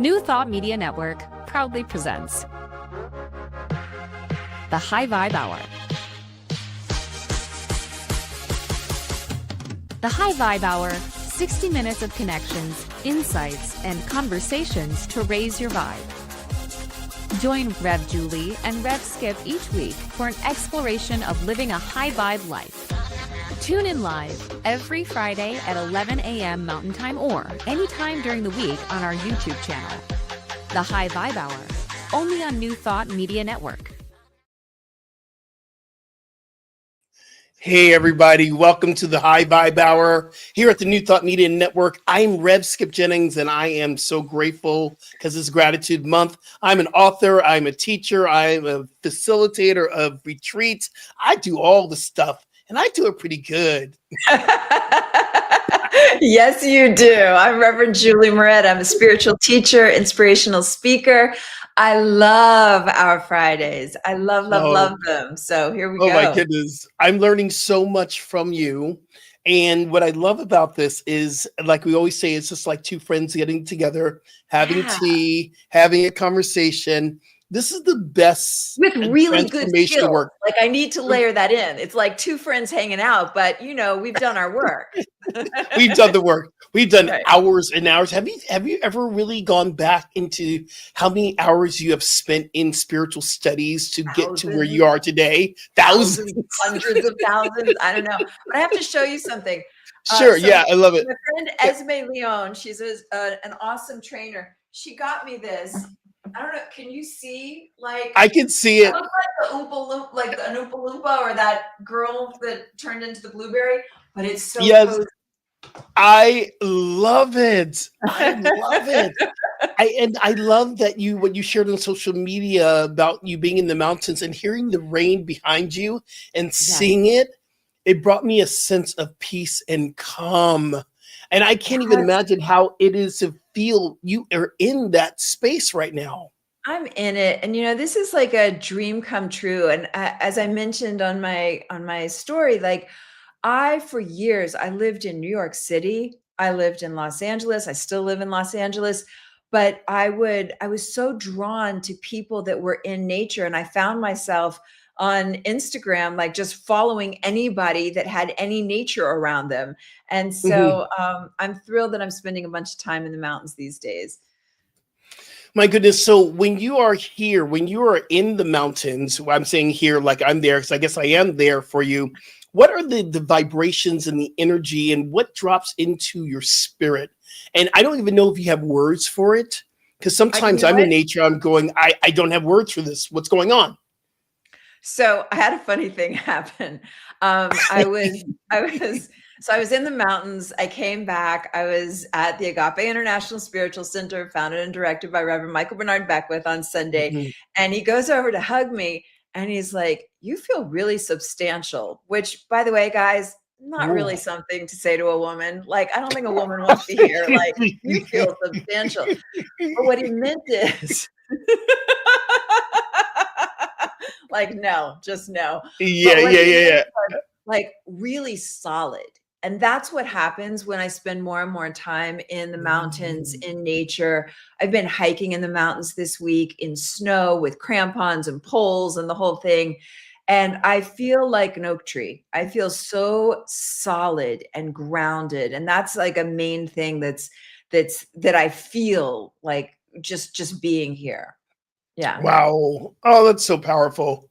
New Thought Media Network proudly presents the High Vibe Hour. The High Vibe Hour, 60 minutes of connections, insights, and conversations to raise your vibe. Join Rev Julie and Rev Skip each week for an exploration of living a high vibe life. Tune in live every Friday at 11 a.m. Mountain Time or anytime during the week on our YouTube channel. The High Vibe Hour, only on New Thought Media Network. Hey everybody, welcome to the High Vibe Hour here at the New Thought Media Network. I'm Rev Skip Jennings and I am so grateful because it's Gratitude Month. I'm an author, I'm a teacher, I'm a facilitator of retreats. I do all the stuff and I do it pretty good. Yes, you do. I'm Reverend Julie Moret. I'm a spiritual teacher, inspirational speaker. I love our Fridays. I love them. So here we go. Oh my goodness. I'm learning so much from you. And what I love about this is, like we always say, it's just like two friends getting together, having tea, having a conversation. This is the best with really good skills. Work. Like I need to layer that in. It's like two friends hanging out, but you know, we've done our work. We've done the work. We've done hours and hours. Have you ever really gone back into how many hours you have spent in spiritual studies to get to where you are today? Thousands, hundreds of thousands. I don't know, but I have to show you something. Sure. Yeah, I love it. My friend Esme Leon, she's an awesome trainer. She got me this. I don't know. Can you see? Like I can see it. It looks like the Oompa Loompa, like an Oompa Loompa, or that girl that turned into the blueberry. But it's so cozy. I love it. I love it. I love that what you shared on social media about you being in the mountains and hearing the rain behind you and seeing it. It brought me a sense of peace and calm. And I can't even imagine how it is to feel you are in that space right now. I'm in it. And, you know, this is like a dream come true. And as I mentioned on my story, like for years, I lived in New York City. I lived in Los Angeles. I still live in Los Angeles. But I was so drawn to people that were in nature. And I found myself on Instagram, like just following anybody that had any nature around them. And so I'm thrilled that I'm spending a bunch of time in the mountains these days. My goodness. So when you are here, when you are in the mountains, I'm saying here, like I'm there, because I guess I am there for you. What are the vibrations and the energy and what drops into your spirit? And I don't even know if you have words for it, because sometimes I'm in nature, I'm going, I don't have words for this. What's going on? So I had a funny thing happen. I was in the mountains. I came back. I was at the Agape International Spiritual Center, founded and directed by Reverend Michael Bernard Beckwith on Sunday. And he goes over to hug me and he's like, "You feel really substantial," which, by the way, guys, not really something to say to a woman. Like, I don't think a woman wants to hear, like, "You feel substantial." But what he meant is like, no, just no. Yeah. Like really solid. And that's what happens when I spend more and more time in the mountains, in nature. I've been hiking in the mountains this week in snow with crampons and poles and the whole thing. And I feel like an oak tree. I feel so solid and grounded. And that's like a main thing that I feel like just being here. Yeah. Wow. Oh, that's so powerful.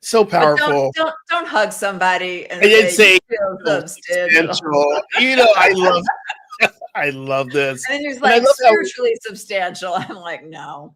So powerful. Don't hug somebody and say feel substantial. You know, I love this. And then you're like spiritually substantial. I'm like, no.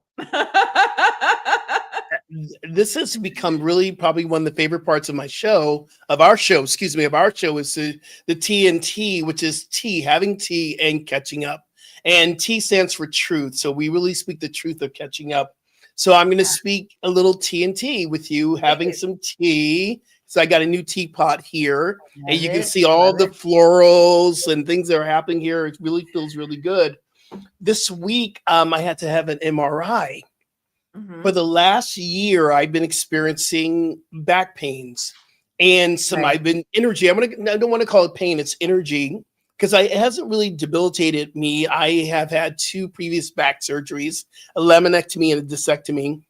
This has become really probably one of the favorite parts of our show is the TNT, which is tea, having tea and catching up. And T stands for truth. So we really speak the truth of catching up. So I'm going to speak a little TNT with you, having some tea. So I got a new teapot here, and you can see all the florals and things that are happening here. It really feels really good. This week, I had to have an MRI. For the last year, I've been experiencing back pains and I've been energy. I don't want to call it pain. It's energy because it hasn't really debilitated me. I have had 2 previous back surgeries, a laminectomy and a discectomy.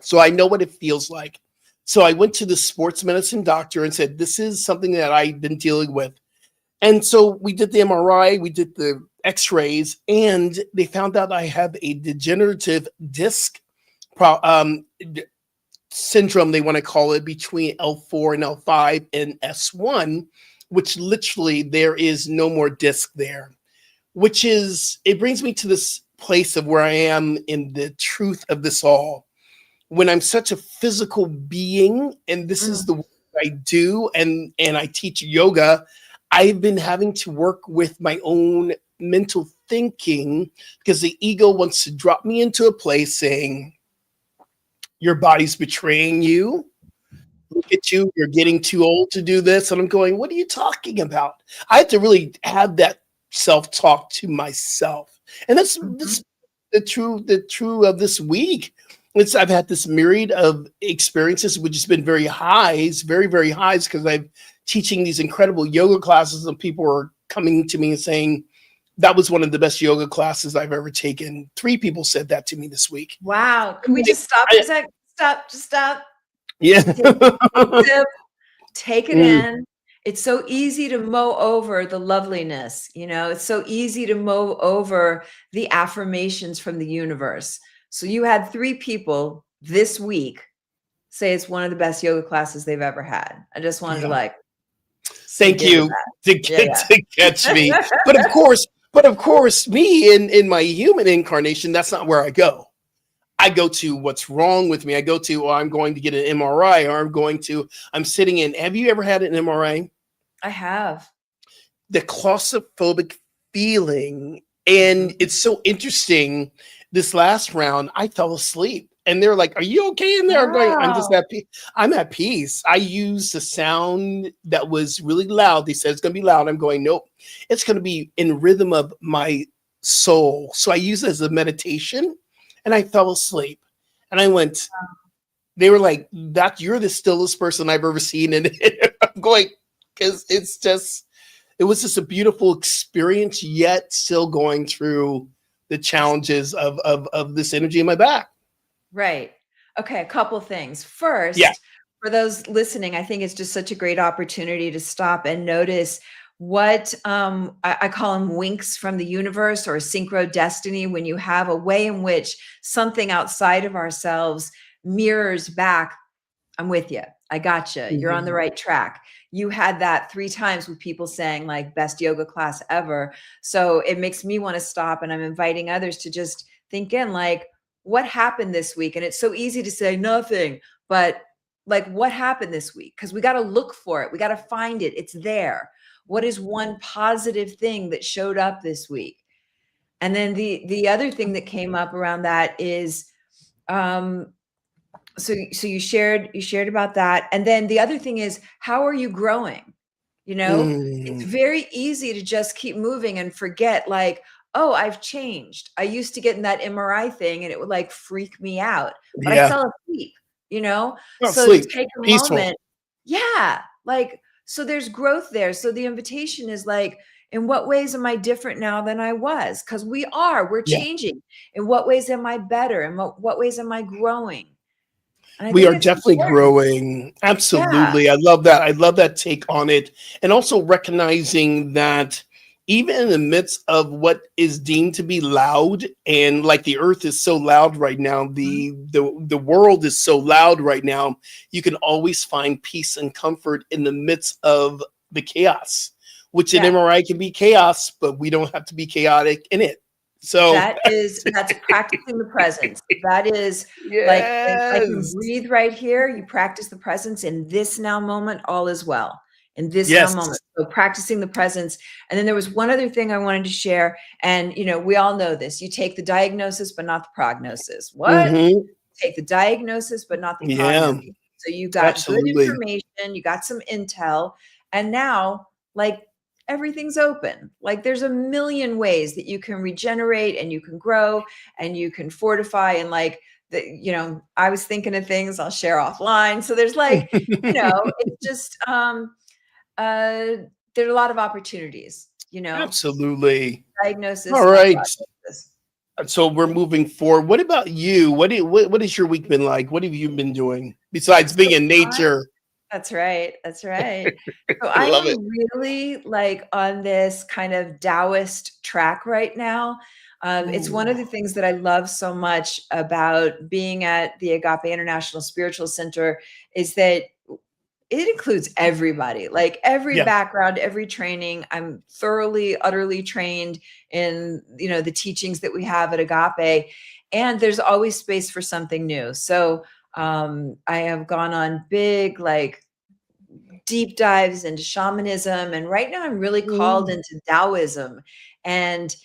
So I know what it feels like. So I went to the sports medicine doctor and said, this is something that I've been dealing with. And so we did the MRI, we did the x-rays, and they found out I have a degenerative disc syndrome, they want to call it, between L4 and L5 and S1, which literally there is no more disc there, which is, it brings me to this place of where I am in the truth of this all. When I'm such a physical being, and this is the work I do, and I teach yoga, I've been having to work with my own mental thinking because the ego wants to drop me into a place saying, your body's betraying you. Look at you, you're getting too old to do this. And I'm going, what are you talking about? I have to really have that self-talk to myself. And that's the true of this week. I've had this myriad of experiences, which has been very highs, very, very highs, because I'm teaching these incredible yoga classes and people are coming to me and saying, that was one of the best yoga classes I've ever taken. 3 people said that to me this week. Wow. Can we just stop for a sec? Stop. Yeah. Take it in. It's so easy to mow over the loveliness. It's so easy to mow over the affirmations from the universe. So you had 3 people this week say it's one of the best yoga classes they've ever had. I just wanted to thank you to catch me. But of course, me in my human incarnation, that's not where I go. I go to what's wrong with me. I go to, I'm going to get an MRI, or I'm sitting in. Have you ever had an MRI? I have. The claustrophobic feeling. And it's so interesting. This last round, I fell asleep. And they're like, are you okay in there? Wow. I'm just at peace. I'm at peace. I used a sound that was really loud. They said it's going to be loud. I'm going, nope. It's going to be in rhythm of my soul. So I use it as a meditation, and I fell asleep. And I went, they were like, you're the stillest person I've ever seen. And I'm going, because it was just a beautiful experience, yet still going through the challenges of this energy in my back. Right. Okay. A couple things. First, for those listening, I think it's just such a great opportunity to stop and notice what I call them winks from the universe, or synchro destiny, when you have a way in which something outside of ourselves mirrors back. I'm with you. I gotcha. You're on the right track. You had that 3 times with people saying best yoga class ever. So it makes me want to stop, and I'm inviting others to just think in what happened this week? And it's so easy to say nothing, but what happened this week? Because we got to look for it. We got to find it. It's there. What is one positive thing that showed up this week? And then the other thing that came up around that is, so you shared about that. And then the other thing is, how are you growing? It's very easy to just keep moving and forget oh, I've changed. I used to get in that MRI thing and it would freak me out, but I fell asleep, so take a moment. Yeah. So there's growth there. So the invitation is in what ways am I different now than I was? Because we're changing. In what ways am I better? In what ways am I growing? We are definitely growing. Absolutely. Yeah. I love that. I love that take on it. And also recognizing that even in the midst of what is deemed to be loud, and the earth is so loud right now, the world is so loud right now, you can always find peace and comfort in the midst of the chaos, which in MRI can be chaos, but we don't have to be chaotic in it. So that's practicing the presence. That is I can breathe right here. You practice the presence in this now moment, all is well. In this now moment. So practicing the presence. And then there was one other thing I wanted to share. And, we all know this. You take the diagnosis, but not the prognosis. What? Take the diagnosis, but not the prognosis. So you got good information. You got some intel. And now, everything's open. There's a million ways that you can regenerate, and you can grow, and you can fortify. And I was thinking of things I'll share offline. So there's it's just, there's a lot of opportunities. you know, Absolutely. diagnosis All and right. prognosis. So we're moving forward. What about you? What has your week been like? What have you been doing besides being So in nature? That's right. That's right. So I I love it. am really like on this kind of Taoist track right now. It's one of Ooh. the things that I love so much about being at the Agape International Spiritual Center is that it includes everybody, like every Yeah. background, every training. I'm thoroughly, utterly trained in, the teachings that we have at Agape, and there's always space for something new. So I have gone on big, like deep dives into shamanism, and right now I'm really called Mm. into Taoism, and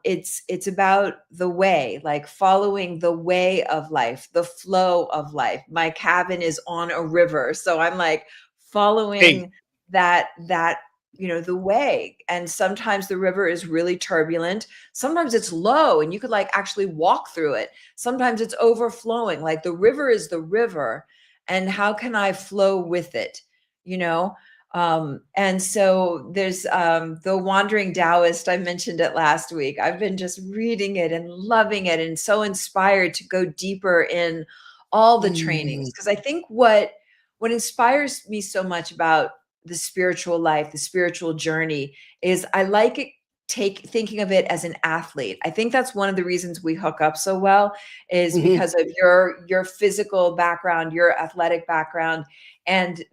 it's about the way, like following the way of life, the flow of life. My cabin is on a river, so I'm like Hey. following that the way. And sometimes the river is really turbulent, sometimes it's low and you could like actually walk through it, sometimes it's overflowing. Like the river is the river, and how can I flow with it, you know? And so there's the Wandering Taoist. I mentioned it last week. I've been just reading it and loving it and so inspired to go deeper in all the trainings, Mm. because I think what inspires me so much about the spiritual life, the spiritual journey, is I like it thinking of it as an athlete. I think that's one of the reasons we hook up so well, is Mhm. because of your physical background, your athletic background, and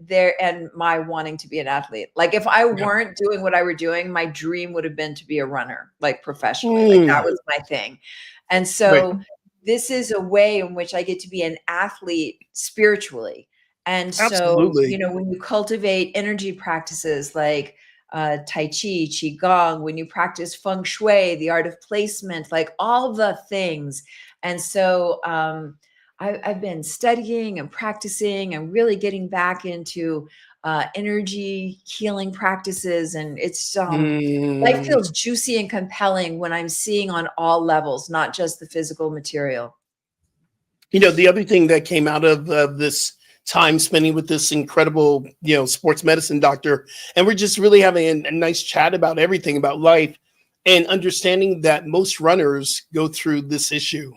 my wanting to be an athlete. Like if I Yeah. weren't doing what I were doing, my dream would have been to be a runner, like professionally. Like that Mm. was my thing. And Right. so this is a way in which I get to be an athlete spiritually. And so, Absolutely. when you cultivate energy practices like Tai Chi, Qigong, when you practice Feng Shui, the art of placement, like all the things. And so I've been studying and practicing and really getting back into energy healing practices. And it's life Mm. feels juicy and compelling when I'm seeing on all levels, not just the physical material. The other thing that came out of this time spending with this incredible, sports medicine doctor, and we're just really having a nice chat about everything about life and understanding that most runners go through this issue.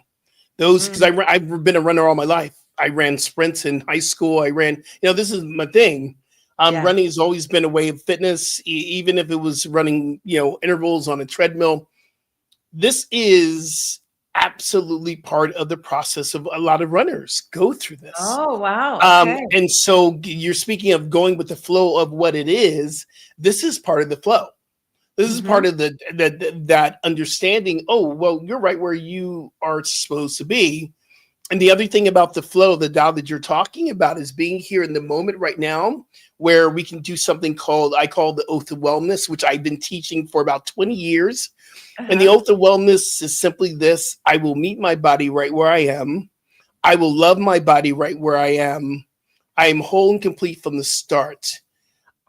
Because Mhm. I've been a runner all my life. I ran sprints in high school. I ran, this is my thing. Yeah. Running has always been a way of fitness, even if it was running, intervals on a treadmill. This is absolutely part of the process of a lot of runners go through this. Oh, wow. Okay. And so you're speaking of going with the flow of what it is. This is part of the flow. This is part Mhm. of that understanding. Oh, well, you're right where you are supposed to be. And the other thing about the flow, the Tao that you're talking about, is being here in the moment right now, where we can do something I call the oath of wellness, which I've been teaching for about 20 years. And the Uh-huh. oath of wellness is simply this: I will meet my body right where I am. I will love my body right where I am. I am whole and complete from the start.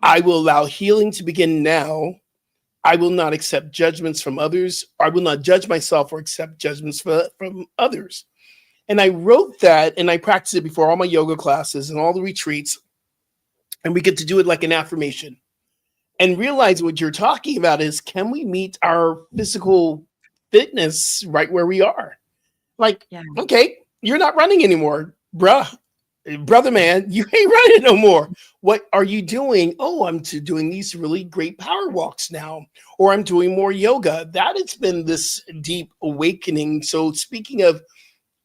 I will allow healing to begin now. I will not accept judgments from others. I will not judge myself or accept judgments from others. And I wrote that and I practiced it before all my yoga classes and all the retreats. And we get to do it like an affirmation and realize what you're talking about is, can we meet our physical fitness right where we are? Like, Yeah. okay, you're not running anymore, brother man, you ain't running no more. What are you doing? Oh, I'm doing these really great power walks now, or I'm doing more yoga. That has been this deep awakening. So speaking of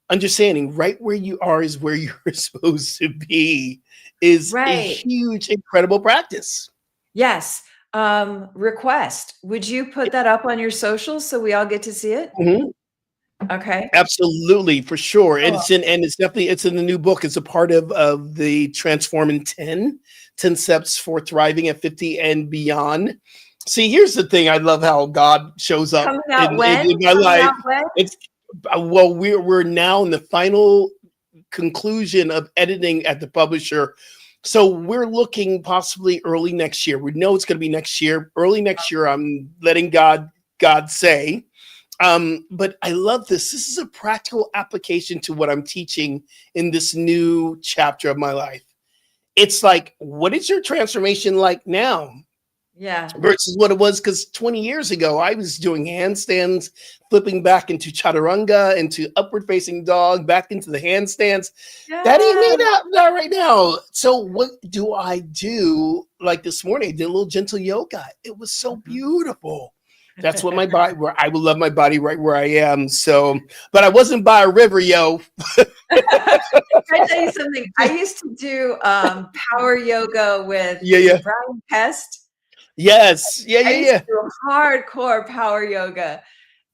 understanding, right where you are is where you're supposed to be, is a Right. huge, incredible practice. Yes. Request. Would you put that up on your socials so we all get to see it? Mhm. Okay. Absolutely, for sure. And Oh, it's in the new book. It's a part of the Transform in 10 steps for thriving at 50 and beyond. See, here's the thing. I love how God shows up coming in, out in, when? in my Coming life. out when? It's well, we're now in the final conclusion of editing at the publisher. So we're looking possibly early next year. We know it's going to be next year. Early next year, I'm letting God say. But I love this. This is a practical application to what I'm teaching in this new chapter of my life. It's like, what is your transformation like now? Yeah. versus what it was, because 20 years ago I was doing handstands, flipping back into chaturanga, into upward facing dog, back into the handstands. That ain't me Yeah. not right now. So what do I do? Like this morning, I did a little gentle yoga. It was so Mhm. beautiful. That's what my body, where I would love my body right where I am. So, but I wasn't by a river, yo. Can I tell you something? I used to do power yoga with Yeah, is yeah. it Brian Pest. Yes. Yeah, I yeah, used to yeah. do hardcore power yoga.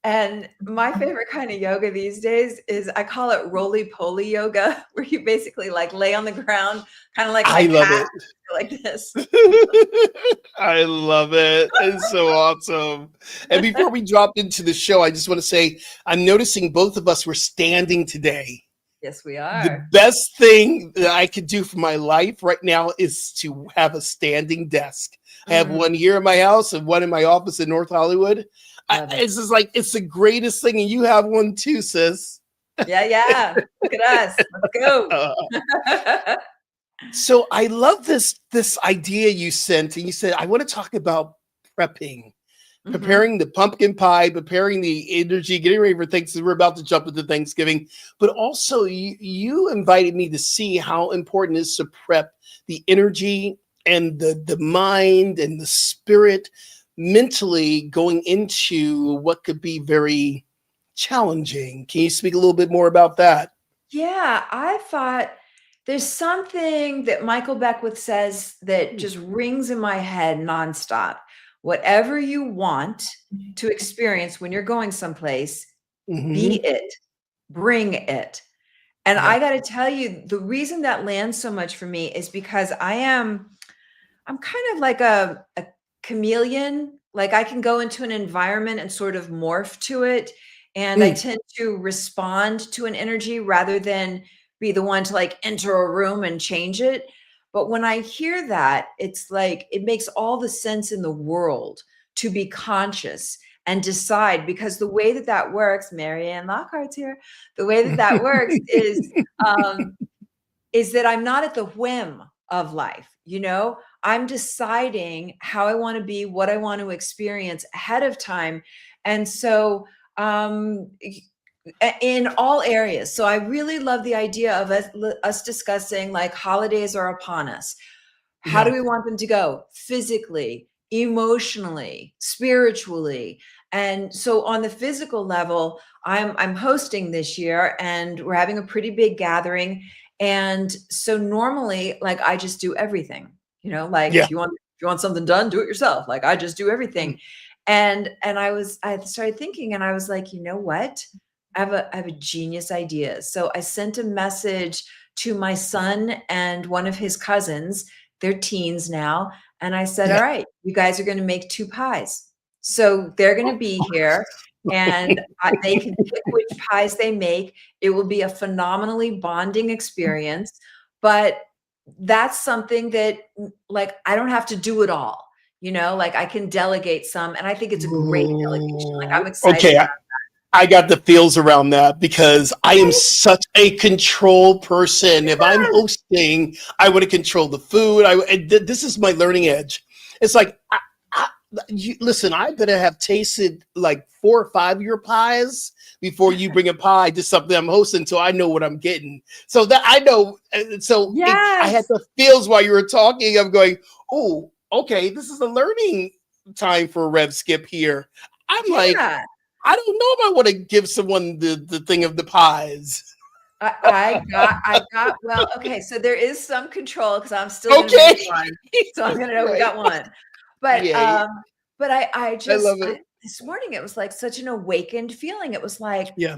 And my favorite kind of yoga these days is I call it roly-poly yoga, where you basically like lay on the ground, kind of like my I love cat, it. like this. I love it. It's so awesome. And before we drop into the show, I just want to say I'm noticing both of us were standing today. Yes, we The are. best thing that I could do for my life right now is to have a standing desk. I have one Mm, here in my house and one in my office in North Hollywood. love it. It's just like it's the greatest thing, and you have one too, sis. Yeah, yeah. Look at us. Let's go. Uh, so I love this idea you sent, and you said I want to talk about prepping. Mhm. Preparing the pumpkin pie, preparing the energy, getting ready for Thanksgiving. We're about to jump into Thanksgiving, but also you invited me to see how important it is to prep the energy and the mind and the spirit mentally going into what could be very challenging. Can you speak a little bit more about that? Yeah, I thought there's something that Michael Beckwith says that just rings in my head nonstop. Whatever you want to experience when you're going someplace, be Mm-hmm. it, bring it. And I Yep. got to tell you, the reason that lands so much for me is because I'm kind of like a chameleon. Like I can go into an environment and sort of morph to it. And I Mm. tend to respond to an energy rather than be the one to like enter a room and change it. But when I hear that, it's like it makes all the sense in the world to be conscious and decide, because the way that that works, Marianne Lockhart's here, the way that that works um, is that I'm not at the whim of life, you know? I'm deciding how I want to be, what I want to experience ahead of time. And so in all areas. So I really love the idea of us discussing like holidays are upon us. How do Yeah. we want them to go physically, emotionally, spiritually? And so on the physical level, I'm hosting this year and we're having a pretty big gathering. And so normally like I just do everything, you know, like Yeah. if you want something done, do it yourself. Like I just do Mm. everything. And I started thinking and I was like, you know what? I have a genius idea. So I sent a message to my son and one of his cousins. They're teens now. And I said, all Yeah. right, you guys are going to make 2 pies. So they're going to be here and they can pick which pies they make. It will be a phenomenally bonding experience. But that's something that like I don't have to do it all, you know, like I can delegate some. And I think it's a great delegation. Like I'm Ooh. excited Okay. about I got the feels around that because I am it. such a control person. If I'm Yes. hosting, I want to control the food. This is my learning edge. It's like, listen, I better have tasted like 4 or 5 of your pies before you bring a pie to something I'm hosting, so I know what I'm getting. So that I know. I had Yes. the feels while you were talking. I'm going, oh, okay, this is a learning time for Rev Skip here. I'm like, Yeah. I don't know if I want to give someone the thing of the pies. Well, okay, so there is some control because I'm still gonna Okay. make one. So I'm gonna know we Right. got one. But Yay. I I love just it. this morning it was like such an awakened feeling. It was like Yeah.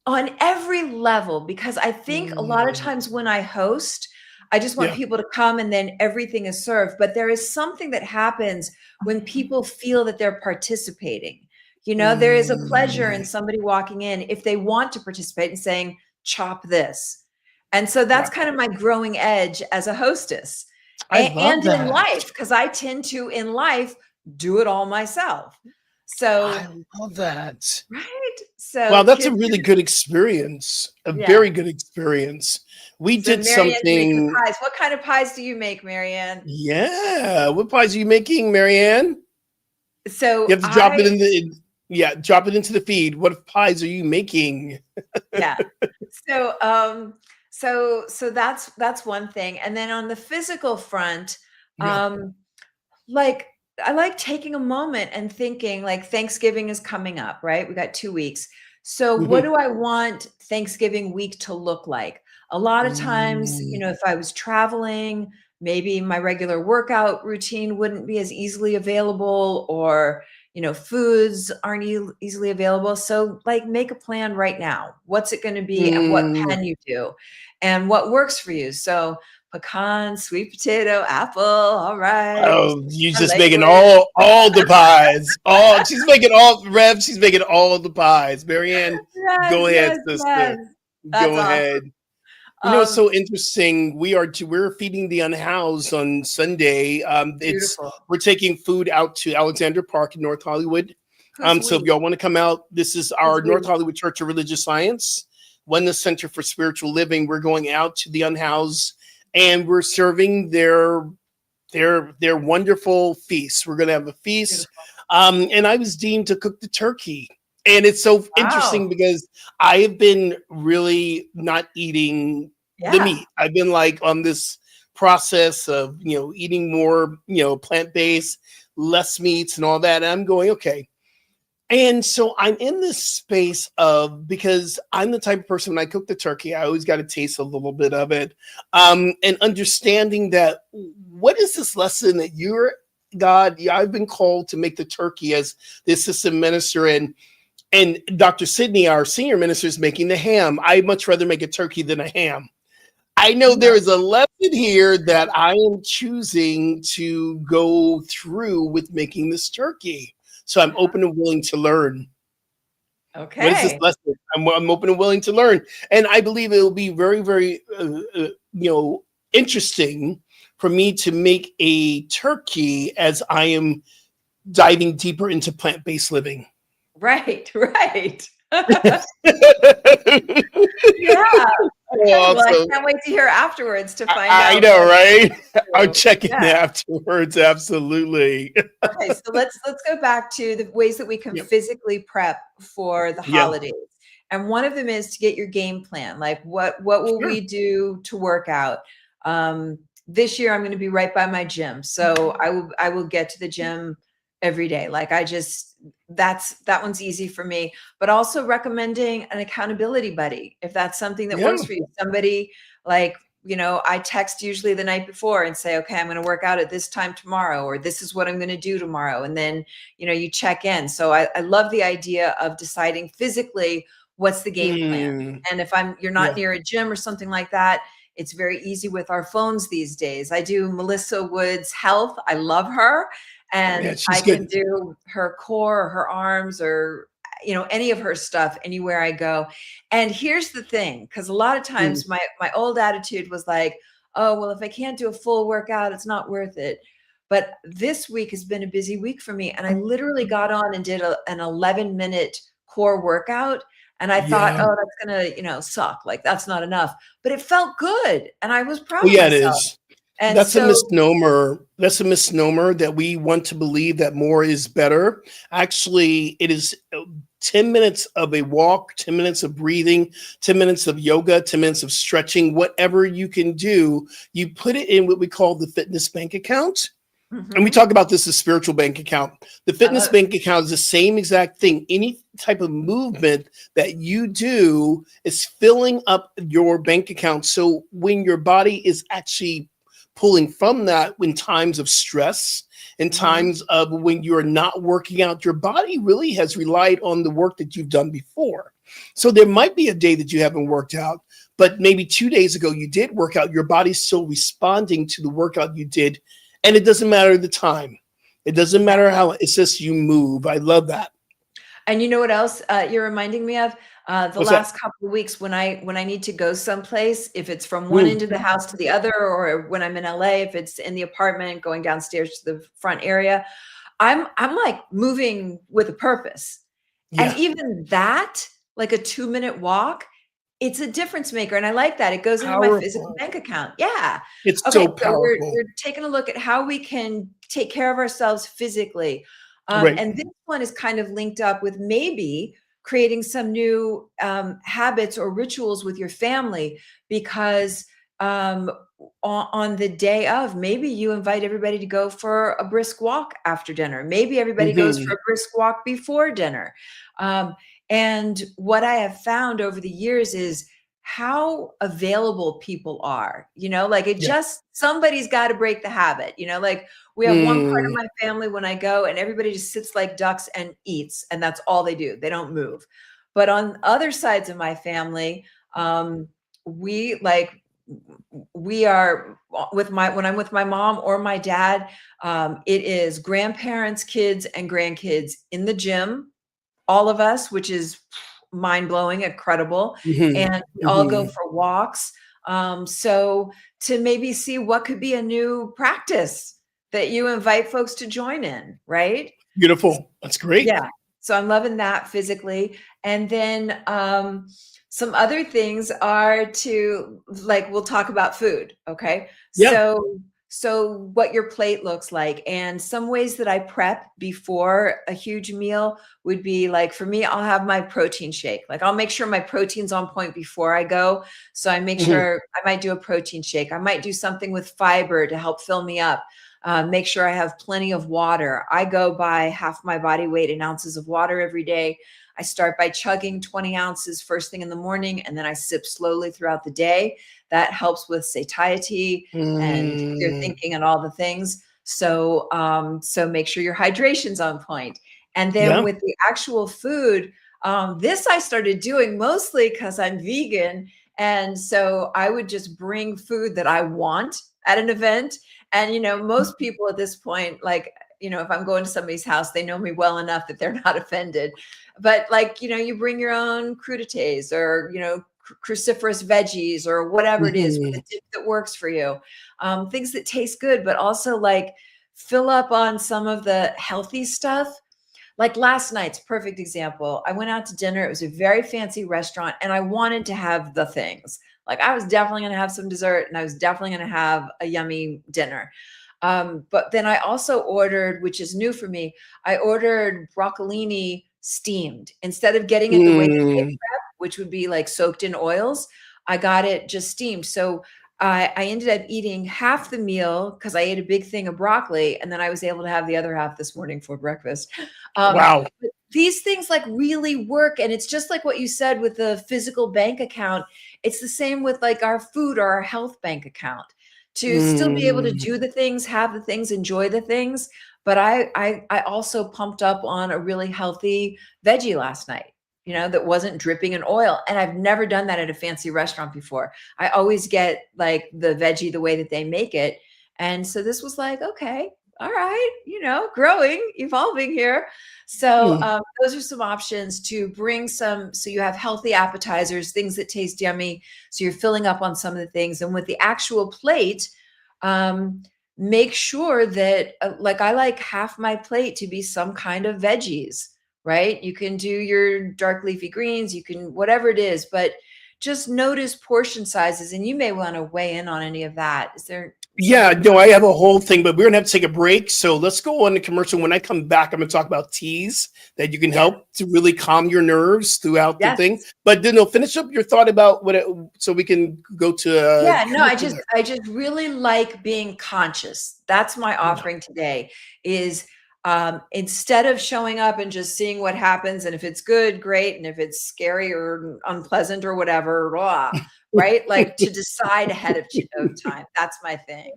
on every level, because I think a lot of times when I host, I just want Yeah. people to come and then everything is served. But there is something that happens when people feel that they're participating. You know, there is a pleasure in Mm. somebody walking in if they want to participate and saying, chop this. And so that's kind of Wow. my growing edge as a hostess I love and in that. life, because I tend to, in life, do it all myself. I So, love that. right. So Wow, that's a kids, really good experience. A yeah. very good experience. We So did Marianne's making something. pies. What kind of pies do you make, Marianne? Yeah. What pies are you making, Marianne? You So have to drop it in the yeah, drop it into the feed. What pies are you making? yeah. So so that's one thing. And then on the physical front, Yeah. um, like I like taking a moment and thinking like Thanksgiving is coming up, right? We got 2 weeks. So what Mhm. do I want Thanksgiving week to look like? A lot of times, Mm. if I was traveling, maybe my regular workout routine wouldn't be as easily available, or foods aren't easily available. So like make a plan right now. What's it going to be and what Mm. can you do and what works for you? So pecan, sweet potato, apple. All right. Oh, you Our just making language. all the pies. All she's making all Rev, she's making all the pies. Marianne, Yes, go ahead, yes, sister. yes. That's Go awesome. ahead. It's Um, so interesting. We're feeding the unhoused on Sunday. It's Beautiful. We're taking food out to Alexander Park in North Hollywood. Who's So if we? y'all want to come out, this is Who's our North we? Hollywood Church of Religious Science, Oneness Center for Spiritual Living. We're going out to the unhoused, and we're serving their wonderful feasts. We're going to have a feast, Beautiful. and I was deemed to cook the turkey. And it's so interesting Wow. because I have been really not eating the Yeah. meat. I've been like on this process of eating more plant based, less meats, and all that. And I'm going okay. And so I'm in this space of, because I'm the type of person, when I cook the turkey, I always got to taste a little bit of it. And understanding that, what is this lesson that God, I've been called to make the turkey as the assistant minister, and Dr. Sydney, our senior minister, is making the ham. I much rather make a turkey than a ham. I know there is a lesson here that I am choosing to go through with making this turkey. So I'm open and willing to learn. What is this Okay. lesson? I'm open and willing to learn. And I believe it will be very, very, interesting for me to make a turkey as I am diving deeper into plant-based living. Right. Right. Yeah. Okay. Well, I Awesome. can't wait to hear afterwards to find I out know, what right? you I'm do. checking Yeah. afterwards. Absolutely. Okay, so let's go back to the ways that we can Yep. physically prep for the Yeah. holidays. And one of them is to get your game plan. Like what will Sure. we do to work out? This year I'm going to be right by my gym. So I will get to the gym every day. Like that one's easy for me, but also recommending an accountability buddy if that's something that Yeah. works for you. Somebody like I text usually the night before and say, okay, I'm going to work out at this time tomorrow, or this is what I'm going to do tomorrow. And then, you check in. So I love the idea of deciding physically what's the game plan. Mm, And if you're not yeah. near a gym or something like that, it's very easy with our phones these days. I do Melissa Wood's Health. I love her. Yeah, And she's I can good. do her core or her arms or, any of her stuff anywhere I go. And here's the thing, because a lot of Mm, times my old attitude was like, oh, well, if I can't do a full workout, it's not worth it. But this week has been a busy week for me. And I literally got on and did an 11-minute core workout. And I thought, yeah. oh, that's going to, suck. Like that's not enough. But it felt good. And I was Oh, proud of yeah, it myself. is. And That's a so, misnomer. That's a misnomer that we want to believe that more is better. Actually, it is 10 minutes of a walk, 10 minutes of breathing, 10 minutes of yoga, 10 minutes of stretching, whatever you can do. You put it in what we call the fitness bank account. And we mhm, talk about this as spiritual bank account. The I fitness love it. bank account is the same exact thing. Any type of movement that you do is filling up your bank account. So when your body is actually pulling from that, in times of stress, in Mhm. times of when you're not working out, your body really has relied on the work that you've done before. So there might be a day that you haven't worked out, but maybe 2 days ago you did work out. Your body's still responding to the workout you did, and it doesn't matter the time. It doesn't matter how, it's just you move. I love that. And you know what else you're reminding me of? The What's that? last couple of weeks when I need to go someplace, if it's from one Mm, end of the house to the other, or when I'm in LA, if it's in the apartment, going downstairs to the front area, I'm like moving with a purpose. And Yeah. even that, like a 2-minute walk, it's a difference maker. And I like that. It goes into my physical Powerful. bank account. Yeah. It's Okay. so So powerful. we're taking a look at how we can take care of ourselves physically. Right. And this one is kind of linked up with maybe creating some new habits or rituals with your family, because on the day of, maybe you invite everybody to go for a brisk walk after dinner. Maybe everybody goes for Mhm. a brisk walk before dinner. And what I have found over the years is how available people are, like Yeah. somebody's got to break the habit, like we have one part of Mm. my family when I go and everybody just sits like ducks and eats, and that's all they do. They don't move. But on other sides of my family, we like, we are when I'm with my mom or my dad, it is grandparents, kids, and grandkids in the gym, all of us, which is mind-blowing, incredible. Mhm. And we all go Mhm. for walks. So to maybe see what could be a new practice that you invite folks to join in, right? Beautiful. That's great. Yeah. So I'm loving that physically. And then some other things are to, like, we'll talk about food. Okay. Yeah. So what your plate looks like, and some ways that I prep before a huge meal would be, like, for me, I'll have my protein shake. Like, I'll make sure my protein's on point before I go. So I make Mhm. sure I might do a protein shake. I might do something with fiber to help fill me up. Make sure I have plenty of water. I go by half my body weight in ounces of water every day. I start by chugging 20 ounces first thing in the morning, and then I sip slowly throughout the day. That helps with satiety and clear Mm. thinking and all the things. So make sure your hydration's on point. And then Yeah. with the actual food, this I started doing mostly because I'm vegan. And so I would just bring food that I want at an event. And, most people at this point, like, if I'm going to somebody's house, they know me well enough that they're not offended. But, like, you bring your own crudités, or, cruciferous veggies, or whatever it is, with Mhm. a dip that works for you. Things that taste good, but also, like, fill up on some of the healthy stuff. Like last night's perfect example. I went out to dinner. It was a very fancy restaurant, and I wanted to have the things. Like, I was definitely going to have some dessert, and I was definitely going to have a yummy dinner. But then I also ordered, which is new for me, I ordered broccolini steamed. Instead of getting it the way that they Mm. prep, which would be like soaked in oils, I got it just steamed. So I ended up eating half the meal because I ate a big thing of broccoli, and then I was able to have the other half this morning for breakfast. Wow. But these things, like, really work. And it's just like what you said with the physical bank account. It's the same with, like, our food or our health bank account, to still be able to Mm. do the things, have the things, enjoy the things. But I also pumped up on a really healthy veggie last night, that wasn't dripping in oil. And I've never done that at a fancy restaurant before. I always get, like, the veggie the way that they make it. And so this was like, okay, all right, growing, evolving here. So Mm. those are some options to bring some, so you have healthy appetizers, things that taste yummy. So you're filling up on some of the things. And with the actual plate, um, make sure that, like, I like half my plate to be some kind of veggies, right? You can do your dark leafy greens, you can, whatever it is, but just notice portion sizes. And you may want to weigh in on any of that. Is there Yeah, something? no, I have a whole thing, but we're gonna have to take a break. So let's go on the commercial. When I come back, I'm gonna talk about teas that you can Yeah. help to really calm your nerves throughout the Yes. thing. But then, finish up your thought about so we can go to Yeah, no, I commercial just there. I just really like being conscious. That's my Yeah. offering today, is instead of showing up and just seeing what happens, and if it's good, great, and if it's scary or unpleasant or whatever, blah, right? Like, to decide ahead of time. That's my thing.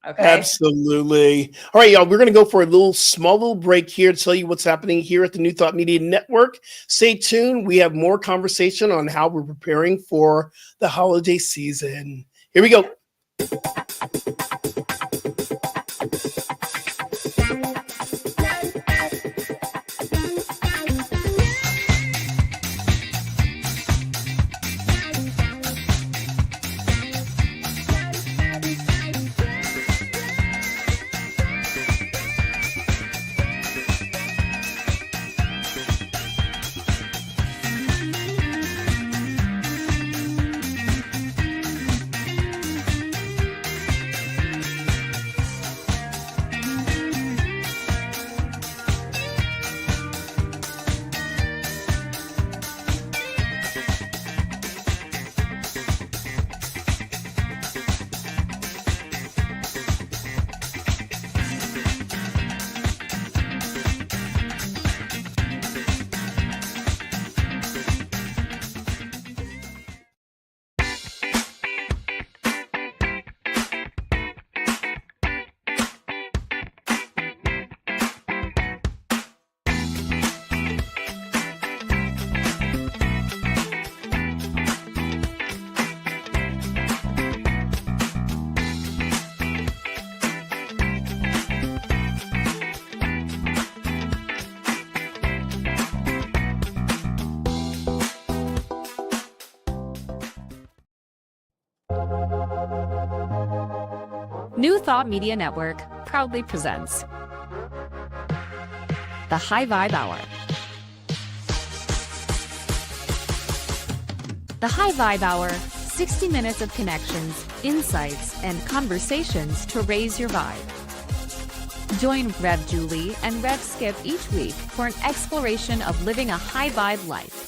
Okay. Absolutely. All right, y'all. We're going to go for a small little break here to tell you what's happening here at the New Thought Media Network. Stay tuned. We have more conversation on how we're preparing for the holiday season. Here we go. New Thought Media Network proudly presents the High Vibe Hour. The High Vibe Hour, 60 minutes of connections, insights, and conversations to raise your vibe. Join Rev Julie and Rev Skip each week for an exploration of living a high vibe life.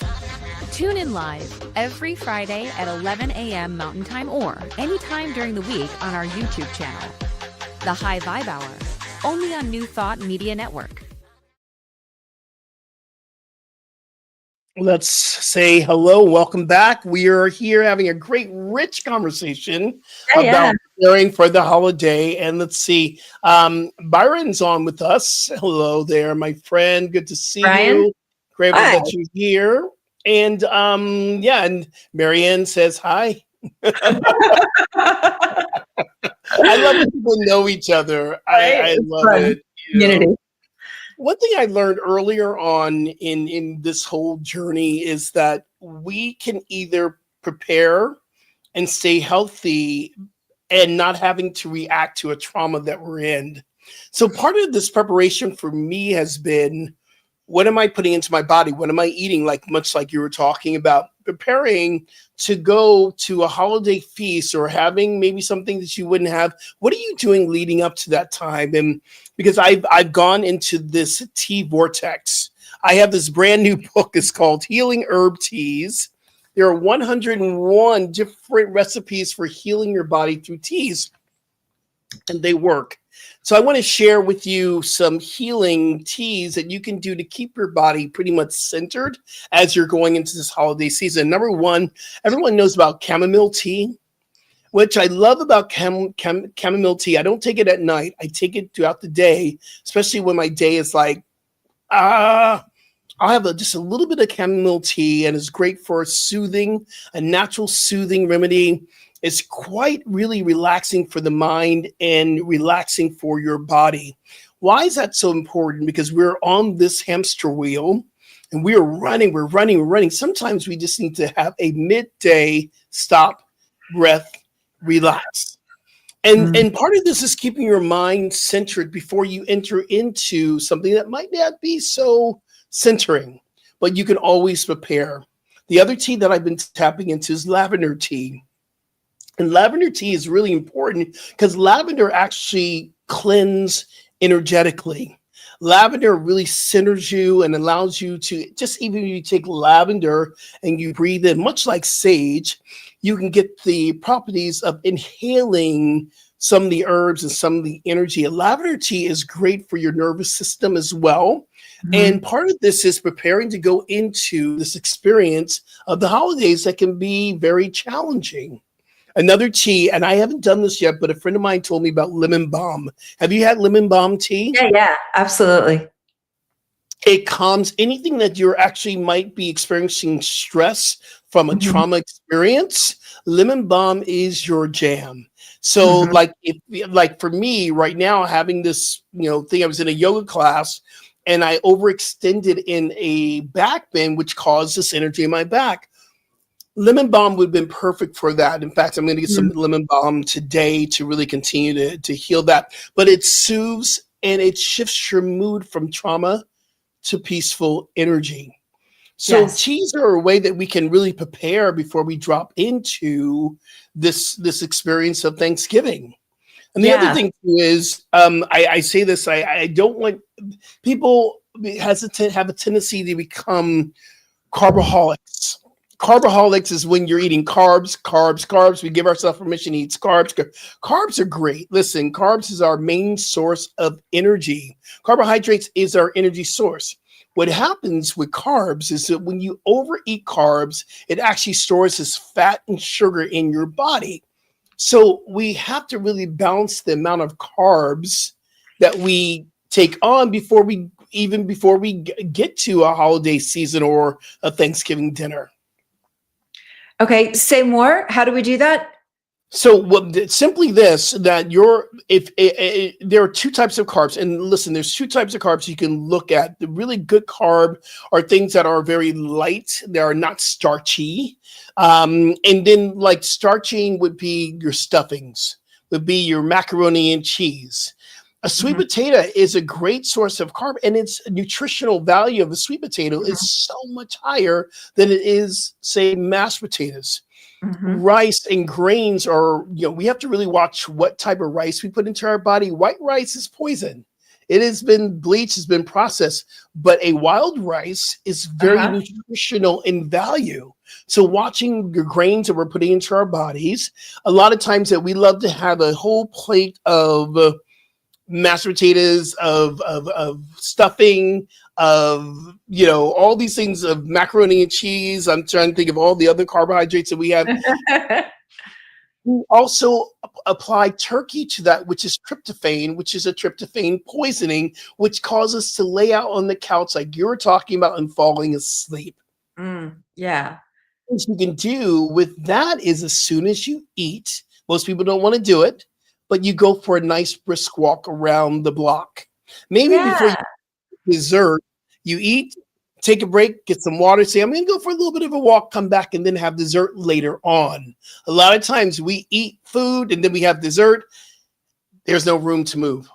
Tune in live every Friday at 11 a.m. Mountain Time or anytime during the week on our YouTube channel. The High Vibe Hour, only on New Thought Media Network. Let's say hello. Welcome back. We are here having a great, rich conversation about preparing for the holiday. And let's see, Byron's on with us. Hello there, my friend. Good to see you. Great that you're here. And and Marianne says hi. I love when people know each other. I love it. Community. One thing I learned earlier on in this whole journey is that we can either prepare and stay healthy and not having to react to a trauma that we're in. So part of this preparation for me has been, what am I putting into my body? What am I eating? Much like you were talking about, preparing to go to a holiday feast or having maybe something that you wouldn't have. What are you doing leading up to that time? And because I've gone into this tea vortex. I have this brand new book. It's called Healing Herb Teas. There are 101 different recipes for healing your body through teas, and they work. So I want to share with you some healing teas that you can do to keep your body pretty much centered as you're going into this holiday season. Number one, everyone knows about chamomile tea, which I love about chamomile tea. I don't take it at night. I take it throughout the day, especially when my day is like, I'll have just a little bit of chamomile tea, and it's great for soothing, a natural soothing remedy. It's quite really relaxing for the mind and relaxing for your body. Why is that so important? Because we're on this hamster wheel and we're running. Sometimes we just need to have a midday stop, breath, relax. And part of this is keeping your mind centered before you enter into something that might not be so centering, but you can always prepare. The other tea that I've been tapping into is lavender tea. And lavender tea is really important because lavender actually cleanses energetically. Lavender really centers you and allows you to, just even if you take lavender and you breathe in, much like sage, you can get the properties of inhaling some of the herbs and some of the energy. And lavender tea is great for your nervous system as well. And part of this is preparing to go into this experience of the holidays that can be very challenging. Another tea, and I haven't done this yet, but a friend of mine told me about lemon balm. Have you had lemon balm tea? Yeah, absolutely. It calms anything that you're actually might be experiencing stress from a trauma experience. Lemon balm is your jam. So like for me right now, having this, thing, I was in a yoga class and I overextended in a back bend, which caused this energy in my back. Lemon balm would have been perfect for that. In fact, I'm going to get some lemon balm today to really continue to heal that. But it soothes and it shifts your mood from trauma to peaceful energy. So teas are a way that we can really prepare before we drop into this experience of Thanksgiving. And the other thing too is, I say this, I don't want people have a tendency to become carboholics. Carboholics is when you're eating carbs. We give ourselves permission to eat carbs. Carbs are great. Listen, carbs is our main source of energy. Carbohydrates is our energy source. What happens with carbs is that when you overeat carbs, it actually stores as fat and sugar in your body. So we have to really balance the amount of carbs that we take on before we get to a holiday season or a Thanksgiving dinner. Okay, say more. How do we do that? So simply this, that there are two types of carbs. And listen, there's two types of carbs you can look at. The really good carb are things that are very light. They are not starchy. And then like starching would be your stuffings, would be your macaroni and cheese. A sweet Mhm. potato is a great source of carb, and its nutritional value of a sweet potato Mhm. is so much higher than it is, say, mashed potatoes. Mhm. Rice and grains are, we have to really watch what type of rice we put into our body. White rice is poison. It has been bleached, has been processed, but a wild rice is very Uh-huh. nutritional in value. So watching the grains that we're putting into our bodies, a lot of times that we love to have a whole plate of mashed potatoes, of stuffing, of all these things, of macaroni and cheese. I'm trying to think of all the other carbohydrates that we have. We also apply turkey to that, which is tryptophan, which is a tryptophan poisoning, which causes us to lay out on the couch like you were talking about and falling asleep. Yeah. What you can do with that is, as soon as you eat, most people don't want to do it, but you go for a nice brisk walk around the block. Maybe before you Yeah. eat dessert, you eat, take a break, get some water, say, I'm going to go for a little bit of a walk, come back, and then have dessert later on. A lot of times we eat food and then we have dessert. There's no room to move.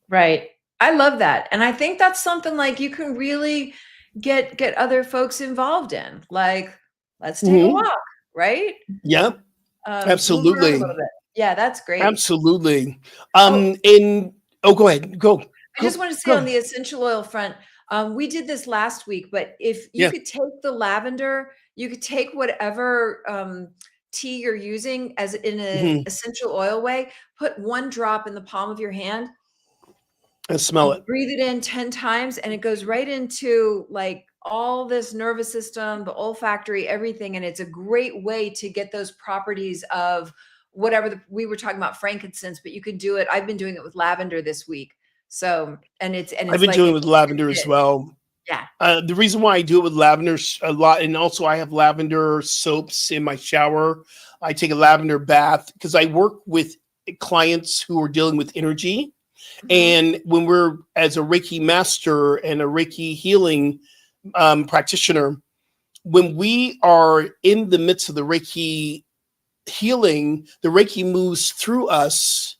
Right. I love that. And I think that's something like you can really get other folks involved in. Like, let's take a Mhm. walk, right? Yeah, Move around a absolutely. little bit. Yeah, that's great. Absolutely. Oh, Go ahead. I just want to say Go on ahead. the essential oil front, we did this last week, but if you Yeah. could take the lavender, you could take whatever tea you're using as in an Mhm. essential oil way, put one drop in the palm of your hand, I smell it. breathe it in 10 times, and it goes right into like all this nervous system, the olfactory, everything. And it's a great way to get those properties of whatever we were talking about frankincense, but you could do it. I've been doing it with lavender this week. So, and I've it's been like doing an it with lavender as instant hit. well. Yeah. The reason why I do it with lavender a lot, and also I have lavender soaps in my shower. I take a lavender bath because I work with clients who are dealing with energy. Mhm. And when we're, as a Reiki master and a Reiki healing practitioner, when we are in the midst of the Reiki healing, the Reiki moves through us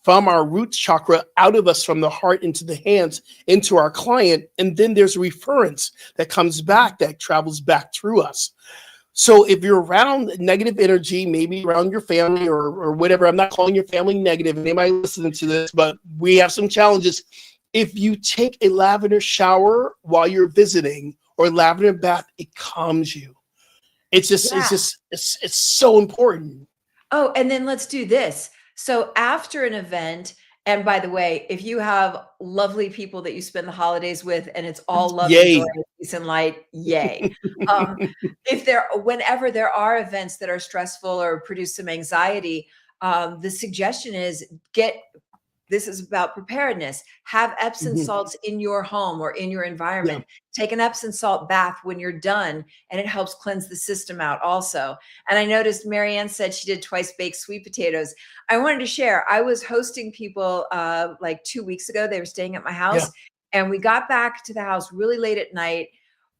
from our root chakra, out of us, from the heart into the hands, into our client. And then there's a reference that comes back, that travels back through us. So if you're around negative energy, maybe around your family or whatever, I'm not calling your family negative, anybody listening to this, but we have some challenges. If you take a lavender shower while you're visiting, or lavender bath, it calms you. Yeah. It's so important. Oh, and then let's do this. So after an event, and by the way, if you have lovely people that you spend the holidays with and it's all love and joy Yay. and peace and light, yay. Um, if there whenever there are events that are stressful or produce some anxiety, the suggestion is get this is about preparedness. Have Epsom Mhm. salts in your home or in your Yeah. environment. Take an Epsom salt bath when you're done, and it helps cleanse the system out also. And I noticed Marianne said she did twice baked sweet potatoes. I wanted to share, I was hosting people like 2 weeks ago. They were staying at my Yeah. house, and we got back to the house really late at night.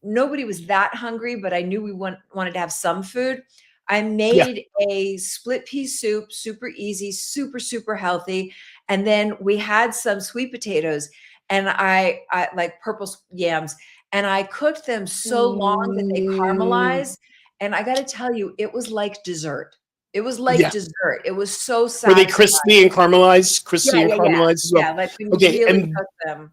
Nobody was that hungry, but I knew we wanted to have some food. I Yeah. made a split pea soup, super easy, super, super healthy. And then we had some sweet potatoes, and I like purple yams, and I cooked them so long that they Mm, caramelized. And I got to tell you, it was like dessert. It was like yeah. dessert. It was so Were they satisfying. crispy and caramelized? Yeah, Crispy and yeah, yeah. caramelized as Yeah, well. like when you Okay. really And cook them.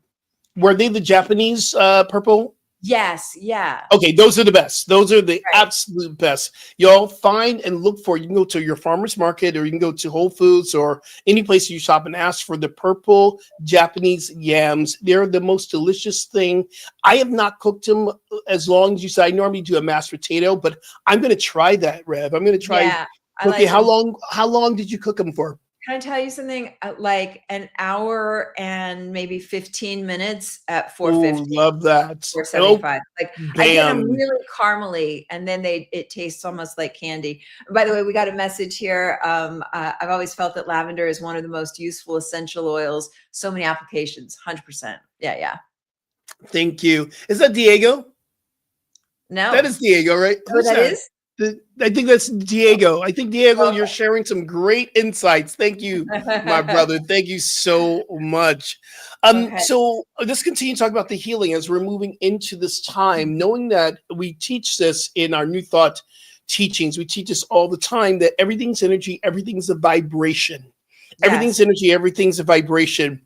were they the Japanese purple? Yes, yeah, Okay, those are the best. Those are the right. absolute best. Y'all find and look for. You can go to your farmer's market, or you can go to Whole Foods, or any place you shop, and ask for the purple Japanese yams. They're the most delicious thing. I have not cooked them as long as you said. I normally do a mashed potato, but I'm going to try that, Rev. I'm going to try Yeah, I cooking. like them. How long did you cook them for? Can I tell you something? Like an hour and maybe 15 minutes at Oh, 450. love that. Oh, 475. Like, I get them bam. really caramely, and then it tastes almost like candy. By the way, we got a message here. I've always felt that lavender is one of the most useful essential oils. So many applications, 100%. Yeah, yeah. Thank you. Is that Diego? That No. is Diego, right? Oh, Who's that that? is? I think that's Diego. I think, Diego, Okay. you're sharing some great insights. Thank you, my brother. Thank you so much. Okay. So let's continue to talk about the healing as we're moving into this time, knowing that we teach this in our New Thought teachings. We teach this all the time, that everything's energy, everything's a vibration. Everything's Yes. energy, everything's a vibration.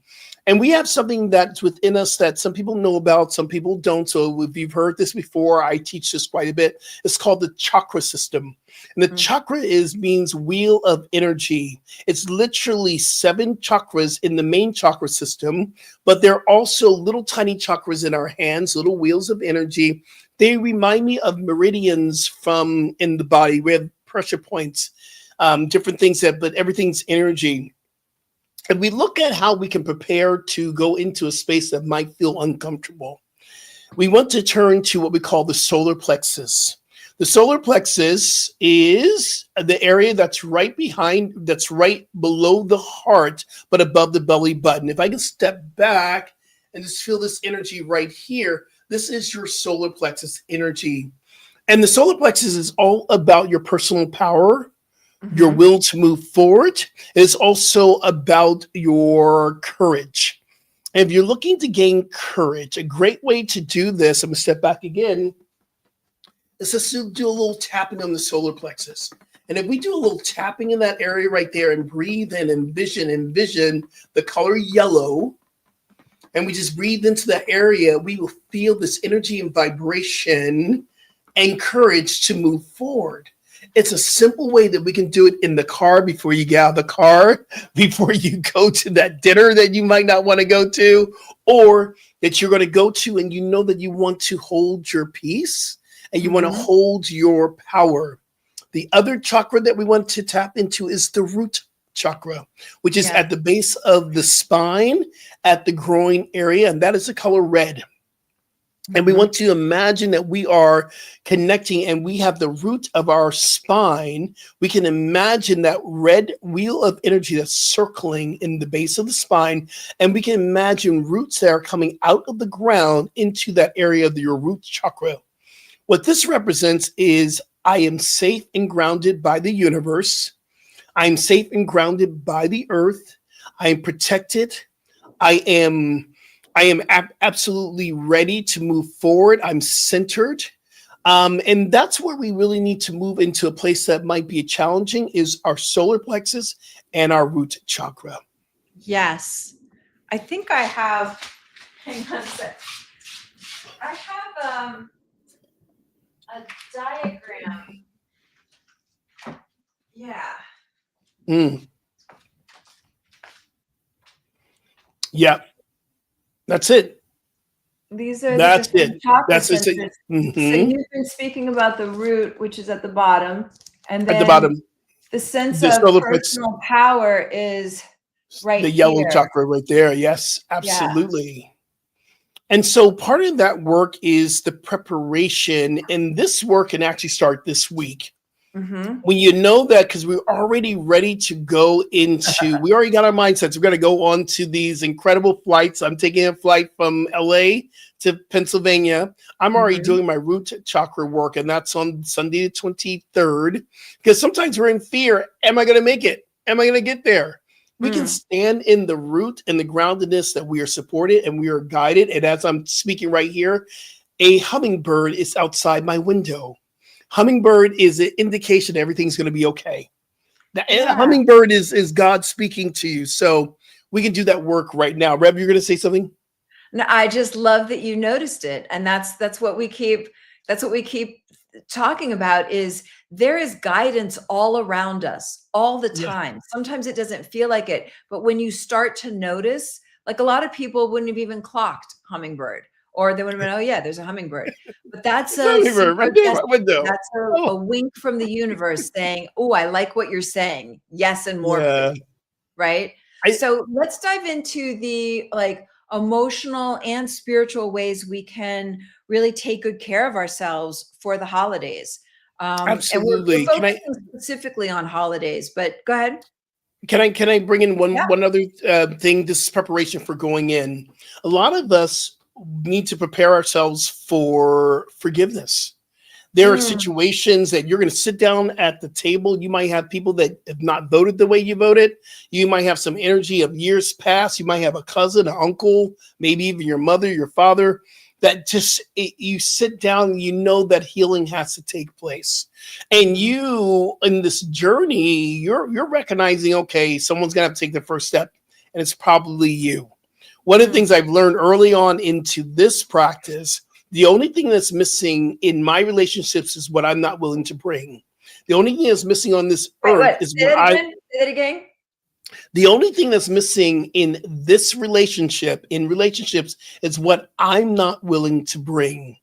And we have something that's within us that some people know about, some people don't. So if you've heard this before, I teach this quite a bit. It's called the chakra system. And the chakra means wheel of energy. It's literally 7 chakras in the main chakra system, but there are also little tiny chakras in our hands, little wheels of energy. They remind me of meridians from in the body. We have pressure points, different things but everything's energy. And we look at how we can prepare to go into a space that might feel uncomfortable. We want to turn to what we call the solar plexus. The solar plexus is the area that's right below the heart, but above the belly button. If I can step back and just feel this energy right here, this is your solar plexus energy. And the solar plexus is all about your personal power, your will to move forward. Is also about your courage. And if you're looking to gain courage, a great way to do this, I'm going to step back again, is just to do a little tapping on the solar plexus. And if we do a little tapping in that area right there and breathe and envision the color yellow, and we just breathe into that area, we will feel this energy and vibration and courage to move forward. It's a simple way that we can do it in the car before you get out of the car, before you go to that dinner that you might not want to go to, or that you're going to go to and you know that you want to hold your peace and you want to hold your power. The other chakra that we want to tap into is the root chakra, which is at the base of the spine, at the groin area, and that is the color red. And we want to imagine that we are connecting and we have the root of our spine. We can imagine that red wheel of energy that's circling in the base of the spine. And we can imagine roots that are coming out of the ground into that area of your root chakra. What this represents is I am safe and grounded by the universe. I am safe and grounded by the earth. I am protected. I am absolutely ready to move forward. I'm centered. And that's where we really need to move into a place that might be challenging, is our solar plexus and our root chakra. Yes. I think I have, hang on a sec. I have a diagram. Yeah. Yeah. That's it. These are That's the it. chakra That's it. centers. So you've been speaking about the root, which is at the bottom, and then At the bottom, the sense the of solar plexus, personal power is right the yellow here. chakra right there. Yes, absolutely. And so part of that work is the preparation, and this work can actually start this week. When you know that, because we're already ready to go into, we already got our mindsets. We're going to go on to these incredible flights. I'm taking a flight from LA to Pennsylvania. I'm already doing my root chakra work, and that's on Sunday the 23rd. Because sometimes we're in fear. Am I going to make it? Am I going to get there? We can stand in the root and the groundedness that we are supported and we are guided. And as I'm speaking right here, a hummingbird is outside my window. Hummingbird is an indication everything's going to be okay. Hummingbird is God speaking to you. So we can do that work right now. Rev, you're going to say something? No, I just love that you noticed it. And that's what we keep talking about, is there is guidance all around us all the time. Sometimes it doesn't feel like it, but when you start to notice, like a lot of people wouldn't have even clocked hummingbird, or they would have been, oh yeah, there's a hummingbird. But that's a wink from the universe saying, oh, I like what you're saying. Yes, and more, please. Right? So let's dive into the emotional and spiritual ways we can really take good care of ourselves for the holidays. Absolutely. And we're focusing specifically on holidays, but go ahead. Can I bring in one other thing? This is preparation for going in. A lot of us need to prepare ourselves for forgiveness. There are Mm. situations that you're going to sit down at the table. You might have people that have not voted the way you voted. You might have some energy of years past. You might have a cousin, an uncle, maybe even your mother, your father, that just you sit down and you know that healing has to take place. And you in this journey, you're recognizing, okay, someone's gonna have to take the first step, and it's probably you. One of the Mm. things I've learned early on into this practice, the only thing that's missing in my relationships is what I'm not willing to bring. The only thing that's missing on this Wait, earth what? is Say what that I again. Say that again. the only thing that's missing in this relationship, in relationships, is what I'm not willing to bring.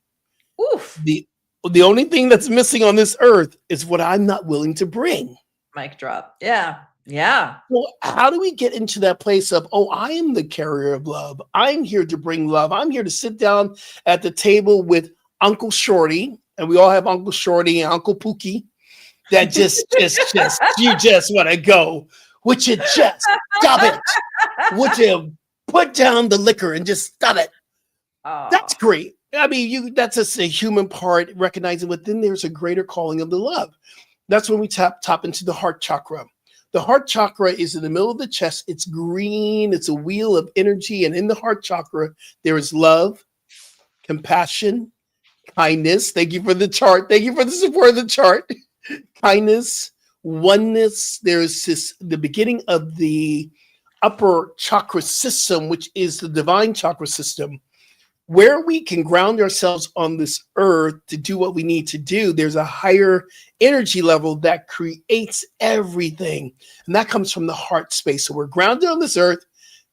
Oof. The the only thing that's missing on this earth is what I'm not willing to bring. Mic drop. Yeah. Yeah. Well, how do we get into that place of, oh, I am the carrier of love. I'm here to bring love. I'm here to sit down at the table with Uncle Shorty, and we all have Uncle Shorty and Uncle Pookie that just, you just want to go. Would you just stop it? Would you put down the liquor and just stop it? That's Oh. great. I mean, that's just a human part, recognizing within there's a greater calling of the love. That's when we tap into the heart chakra. The heart chakra is in the middle of the chest. It's green. It's a wheel of energy. And in the heart chakra, there is love, compassion, kindness. Thank you for the chart. Thank you for the support of the chart. Kindness, oneness. There's the beginning of the upper chakra system, which is the divine chakra system, where we can ground ourselves on this earth to do what we need to do. There's a higher energy level that creates everything. And that comes from the heart space. So we're grounded on this earth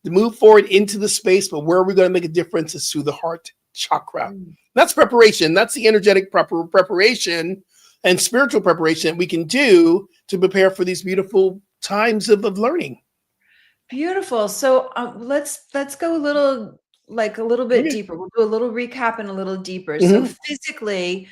to move forward into the space, but where are we going to make a difference is through the heart chakra. That's preparation. That's the energetic preparation and spiritual preparation that we can do to prepare for these beautiful times of learning. Beautiful. So let's go a little bit Okay. deeper. We'll do a little recap and a little deeper. So Mhm. physically,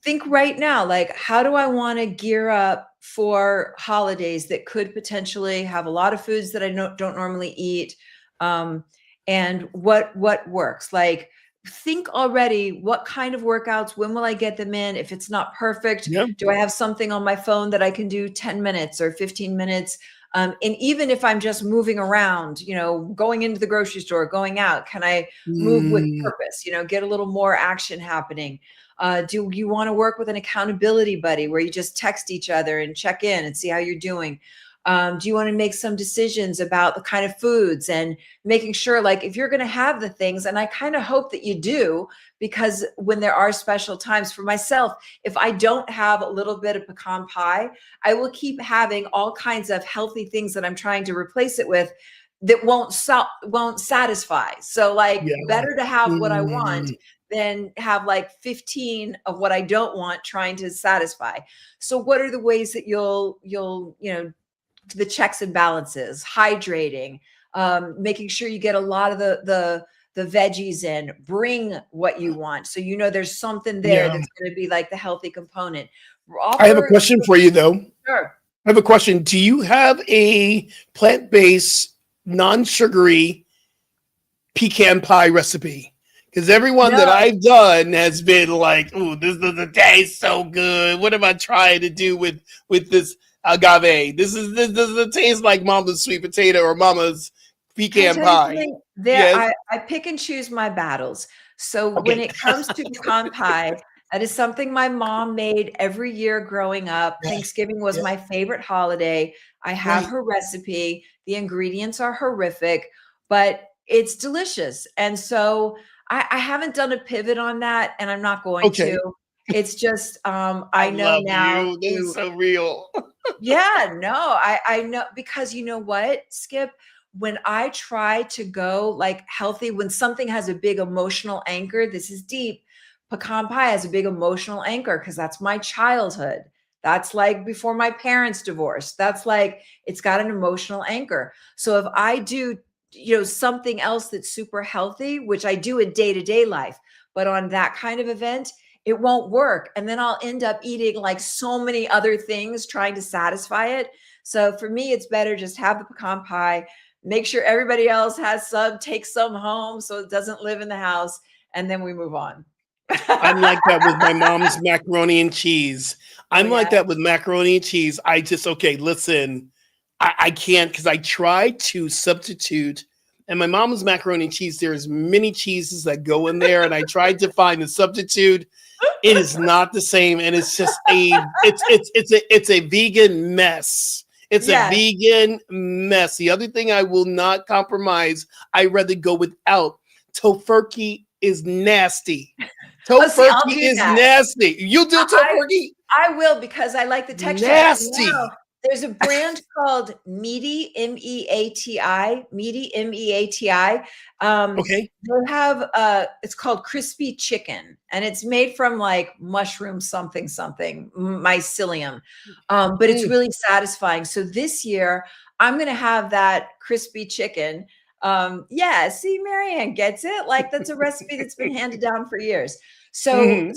think right now, like, how do I want to gear up for holidays that could potentially have a lot of foods that I don't normally eat? And what works? Like, think already, what kind of workouts, when will I get them in? If it's not perfect, Yeah. do I have something on my phone that I can do 10 minutes or 15 minutes? And even if I'm just moving around, going into the grocery store, going out, can I move with Mm. purpose, get a little more action happening? Do you want to work with an accountability buddy where you just text each other and check in and see how you're doing? Do you want to make some decisions about the kind of foods and making sure, like, if you're going to have the things, and I kind of hope that you do, because when there are special times for myself, if I don't have a little bit of pecan pie, I will keep having all kinds of healthy things that I'm trying to replace it with that won't satisfy. So, like, Yeah. better to have what I want Mm. than have like 15 of what I don't want trying to satisfy. So what are the ways that you'll the checks and balances, hydrating, making sure you get a lot of the veggies in, bring what you want. So, there's something there Yeah. that's going to be like the healthy component. I have a Offer, question for you, though. sure. I have a question. Do you have a plant-based, non-sugary pecan pie recipe? Because everyone that No, I've done has been like, "Ooh, this doesn't taste so good. What am I trying to do with this agave? This doesn't taste like Mama's sweet potato or Mama's can I pecan tell you pie." something? There, Yes. I pick and choose my battles. So when Okay. it comes to pecan pie, that is something my mom made every year growing up. Yeah. Thanksgiving was Yeah. my favorite holiday. I have Right. her recipe. The ingredients are horrific, but it's delicious. And so I haven't done a pivot on that, and I'm not going to. Okay. It's just I I know love now you. This is to so real. yeah, no, I know, because you know what, Skip, when I try to go like healthy, when something has a big emotional anchor, this is deep. Pecan pie has a big emotional anchor because that's my childhood. That's like before my parents divorced. That's like, it's got an emotional anchor. So if I do, something else that's super healthy, which I do in day-to-day life, but on that kind of event, it won't work. And then I'll end up eating like so many other things trying to satisfy it. So for me, it's better just have the pecan pie, make sure everybody else has some, take some home so it doesn't live in the house, and then we move on. I'm like that with my mom's macaroni and cheese. Oh, I'm like yeah. that with macaroni and cheese. I just, okay, listen, I can't, because I try to substitute. And my mom's macaroni and cheese, there's many cheeses that go in there, and I tried to find the substitute. It is not the same, and it's just it's a vegan mess. It's a Yes. vegan mess. The other thing I will not compromise, I rather go without. Tofurkey is nasty. Oh, see, I'll Tofurkey do is that. nasty. You do I tofurkey? I will, because I like the texture. And now Nasty. there's a brand called Meaty, Meati, Meaty, Meati. Okay. They have it's called crispy chicken, and it's made from like mushroom something something mycelium, but it's Mm. really satisfying. So this year I'm gonna have that crispy chicken. Yeah, see, Marianne gets it. Like, that's a recipe that's been handed down for years. So, Mhm.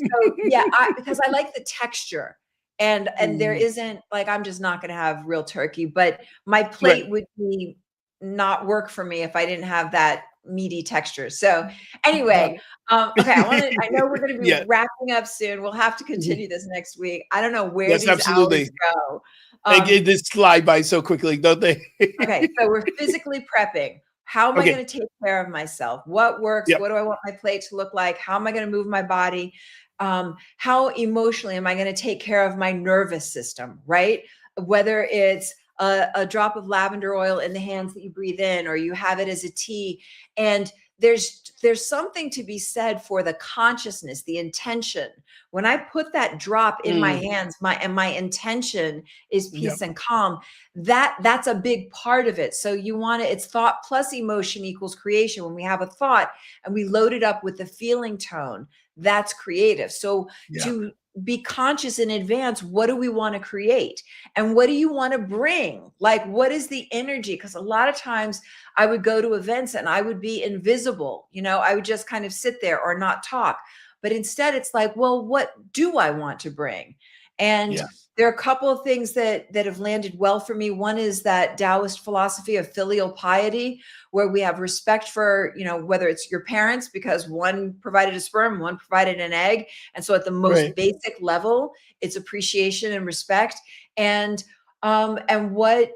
yeah, because I like the texture, and there Mm. isn't like, I'm just not going to have real turkey, but my Right. plate would be not work for me if I didn't have that meaty texture. So Got anyway, it. okay, I know we're going to be Yeah. wrapping up soon. We'll have to Mhm. continue this next week. I don't know where Yes, these hours absolutely. go. They just slide by so quickly, don't they? Okay, so we're physically prepping. How am I Okay. gonna take care of myself? What works? Yep. What do I want my plate to look like? How am I gonna move my body? How emotionally am I gonna take care of my nervous system, right? Whether it's a drop of lavender oil in the hands that you breathe in, or you have it as a tea. And there's something to be said for the consciousness, the intention. When I put that drop in my Mm. hands, my intention is Yep. peace and calm. That's a big part of it. So you want to, it's thought plus emotion equals creation. When we have a thought and we load it up with the feeling tone, that's creative. So Yeah. to be conscious in advance, what do we want to create, and what do you want to bring? Like, what is the energy? Because a lot of times I would go to events and I would be invisible. I would just kind of sit there or not talk. But instead, it's like, well, what do I want to bring? And Yeah. there are a couple of things that have landed well for me. One is that Taoist philosophy of filial piety, where we have respect for, whether it's your parents, because one provided a sperm, one provided an egg. And so at the most Right. basic level, it's appreciation and respect. And what,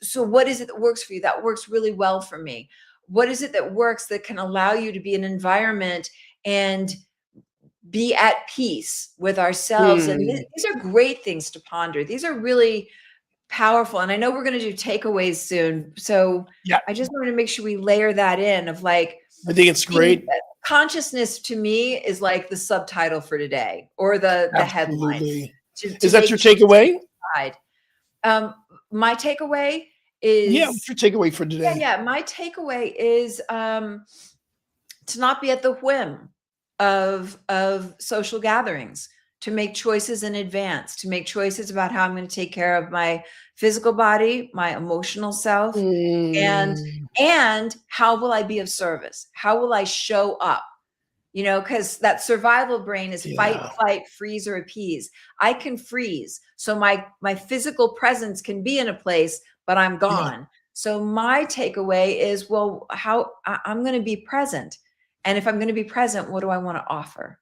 so what is it that works for you? That works really well for me. What is it that works that can allow you to be in an environment and be at peace with ourselves? And Mm. these are great things to ponder. These are really powerful. And I know we're going to do takeaways soon. So Yeah. I just wanted to make sure we layer that in of like, I think it's great. consciousness to me is like the subtitle for today, or the headline Absolutely. to Is that make your choices takeaway? decide. My takeaway Yeah. is, What's your takeaway for yeah, today? yeah. My takeaway is to not be at the whim of social gatherings, to make choices in advance, to make choices about how I'm going to take care of my physical body, my emotional self, and Mm. and how will I be of service? How will I show up? Because that survival brain is fight, Yeah. flight, freeze, or appease. I can freeze, so my physical presence can be in a place, but I'm Yeah. gone. So my takeaway is, well, how I'm going to be present, and if I'm going to be present, what do I want to offer?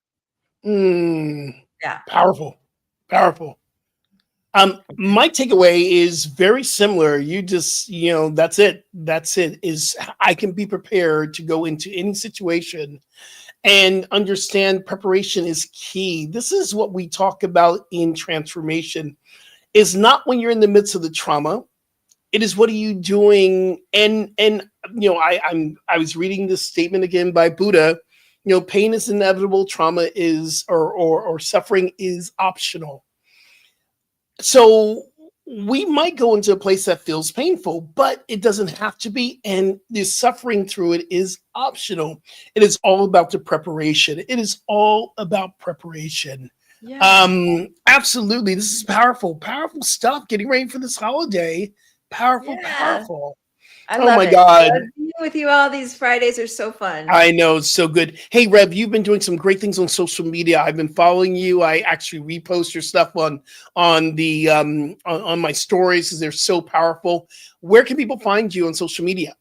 Mm. Yeah. Powerful. Powerful. My takeaway is very similar. You just, that's it. That's it. Is I can be prepared to go into any situation and understand preparation is key. This is what we talk about in transformation. Is not when you're in the midst of the trauma. It is what are you doing? And I was reading this statement again by Buddha. Pain is inevitable. Trauma is or suffering is optional. So we might go into a place that feels painful, but it doesn't have to be. And the suffering through it is optional. It is all about the preparation. It is all about preparation. Yeah. Absolutely. This is powerful, powerful stuff. Getting ready for this holiday. Powerful, Yeah. powerful. I Oh love my it. I God. love being with you all. These Fridays are so fun. I know, it's so good. Hey, Rev, you've been doing some great things on social media. I've been following you. I actually repost your stuff on the on my stories because they're so powerful. Where can people find you on social media?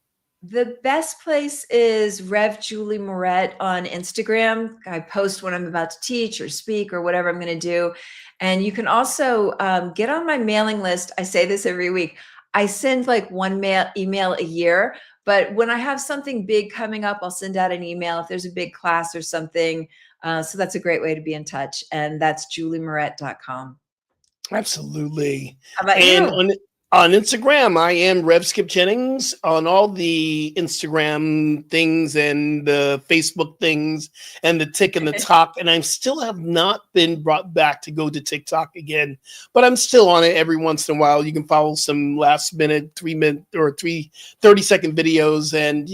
The best place is Rev Julie Moret on Instagram. I post when I'm about to teach or speak or whatever I'm going to do. And you can also get on my mailing list. I say this every week. I send like one email a year, but when I have something big coming up, I'll send out an email if there's a big class or something. So that's a great way to be in touch. And that's juliemoret.com. Absolutely. How about And you? on Instagram, I am Rev Skip Jennings on all the Instagram things and the Facebook things and the Tick and the Talk. And I still have not been brought back to go to TikTok again, but I'm still on it every once in a while. You can follow some last minute, 3-minute or 30-second videos. And,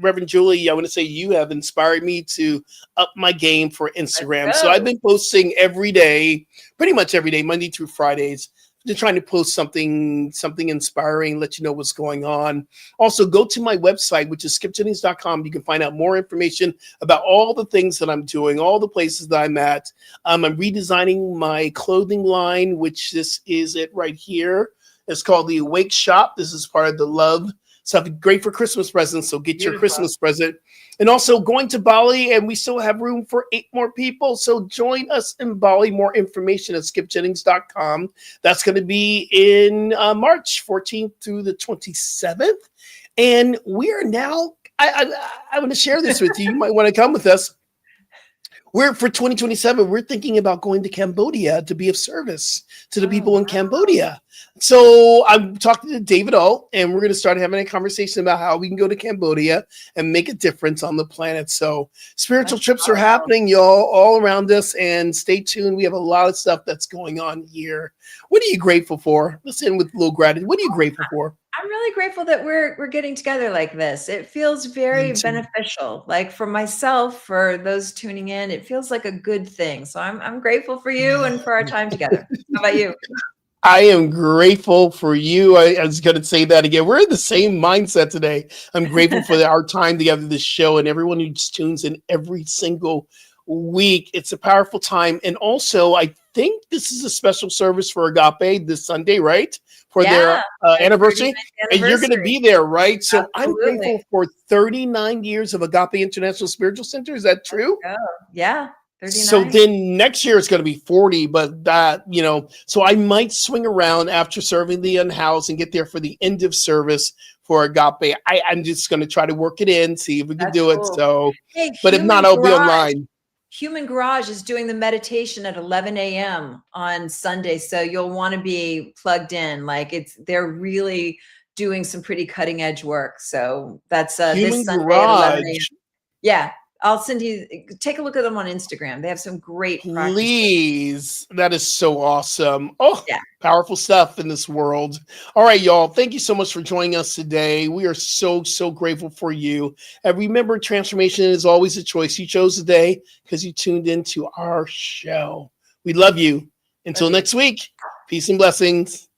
Reverend Julie, I want to say you have inspired me to up my game for Instagram. So I've been posting every day, pretty much every day, Monday through Fridays. Just trying to post something inspiring, let you know what's going on. Also, go to my website, which is skipjennings.com. You can find out more information about all the things that I'm doing, all the places that I'm at. I'm redesigning my clothing line, which this is it right here. It's called the Awake Shop. This is part of the Love. So great for Christmas presents. So get your Christmas present. And also going to Bali, and we still have room for 8 more people. So join us in Bali. More information at skipjennings.com. That's going to be in March 14th through the 27th. And we are now, I want to share this with you. You might want to come with us. For 2027, we're thinking about going to Cambodia to be of service to the people in Cambodia. So I'm talking to David Alt, and we're going to start having a conversation about how we can go to Cambodia and make a difference on the planet. So spiritual trips are happening, y'all, all around us, and stay tuned. We have a lot of stuff that's going on here. What are you grateful for? Let's end with a little gratitude. What are you grateful for? I'm really grateful that we're getting together like this. It feels very beneficial. Like for myself, for those tuning in, it feels like a good thing. So I'm grateful for you and for our time together. How about you? I am grateful for you. I was going to say that again. We're in the same mindset today. I'm grateful for our time together, this show, and everyone who just tunes in every single week. It's a powerful time. And also, I think this is a special service for Agape this Sunday, right? For their anniversary. And you're going to be there, right? So I'm grateful for 39 years of Agape International Spiritual Center. Is that true? Yeah. 39. So then next year it's going to be 40, but that, so I might swing around after serving the unhoused and get there for the end of service for Agape. I'm just going to try to work it in, see if we can do it. So, but if not, I'll be online. Human Garage is doing the meditation at 11 a.m. on Sunday. So you'll want to be plugged in. They're really doing some pretty cutting edge work. So that's this Sunday at 11 a.m. Yeah. I'll send you, take a look at them on Instagram. They have some great practices. Please. That is so awesome. Oh, yeah. Powerful stuff in this world. All right, y'all. Thank you so much for joining us today. We are so, so grateful for you. And remember, transformation is always a choice. You chose today because you tuned into our show. We love you. Until next week, peace and blessings.